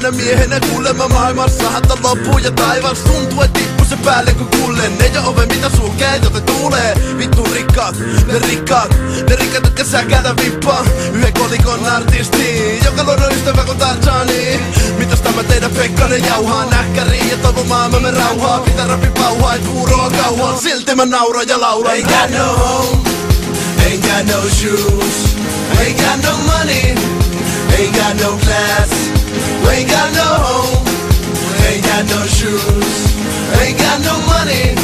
Hyvänä miehenä kuulemma maailmassa hätä loppuu ja taivas tuntuu, et tippu se päälle kun kullen. Ne jo ove mitä sulkee, joten tuulee. Vittu rikkaat, ne jotka säkäällä vippaa. Yhden kolikon artisti, joka luodon ystävä kun Tarzani. Mitäs tämä teidän Pekkanen jauhaa näkkäriin ja toivon maailmamme rauhaa. Pitää rappi pauhaa, et huuroa kauhaa. Silti mä nauran ja laulan. Ain't got no home, ain't got no shoes, ain't got no money, ain't got no class, ain't got no home, ain't got no shoes, ain't got no money,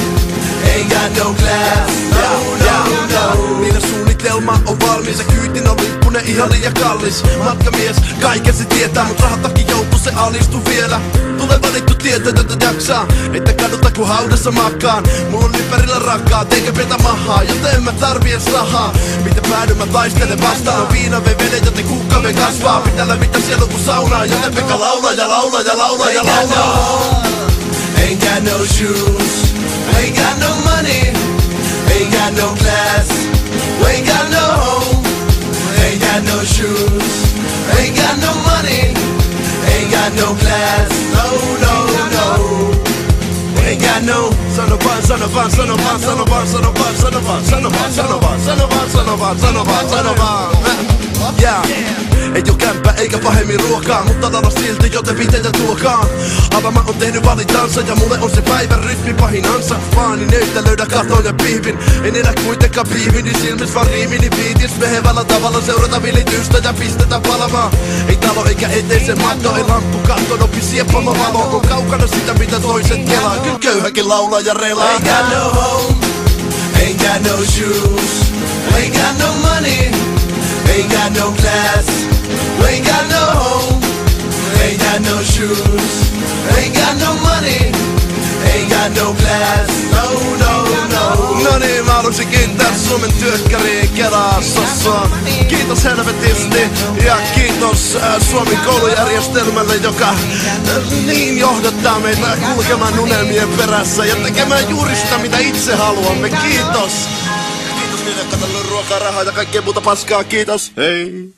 ain't got no class. No. Niillä suunnitelma on valmis ja kyytin on lippunen ihan liian kallis. Matkamies, kaiken se tietää, mut rahatakin jouttu se alistu vielä. Tulee valittu tietätöntä jaksaa, että kaduta kun haudassa makaan. Mulla on ympärillä rakkaat, eikä petä mahaa, joten en mä tarvii edes rahaa. Mitä päädyn mä taistelen vastaan, on viina vei vene, joten kukka vei kasvaa. Pitää lämmittää sielu kun saunaa, joten Pekka laulaa ja laulaa ja laulaa ja laulaa. Ain't got no shoes, ain't got no money, ain't got no class, ain't got no home, ain't got no shoes, ain't got no money, ain't got no class, no. Ain't got no, son of yeah. Ei oo kämppä eikä pahemmin ruokaa, mutta lalla silti joten piteitä tuokaa. Avama on tehnyt valintansa ja mulle on se päivän rytmi pahin ansa. Faani nöyttä löydä katon ja pihvin, en elä kuitenkaan piivini silmis vaan riimini biitis. Mehevällä tavalla seurata vilitystä ja pistetä palamaan. Ei talo eikä eteisen matto, ei lamppu katto, nopi sieppama valo. On kaukana sitä mitä toiset kelaa, kyllä köyhäkin laulaa ja relaa. Ain't got no home, ain't got no shoes, ain't got no money, ain't got no class, ain't got no home, ain't got no shoes, ain't got no money, ain't got no class, no. No niin, mä haluaisin kiittää Suomen työkkäriin Kelasossa. Kiitos helvetisti ja kiitos Suomen koulujärjestelmälle, joka niin johdattaa meitä kulkemaan unelmien perässä ja tekemään juuri sitä mitä itse haluamme. Kiitos! Kiitos niille, jotka on ruokaa, rahaa ja kaikkea muuta paskaa. Kiitos. Hei!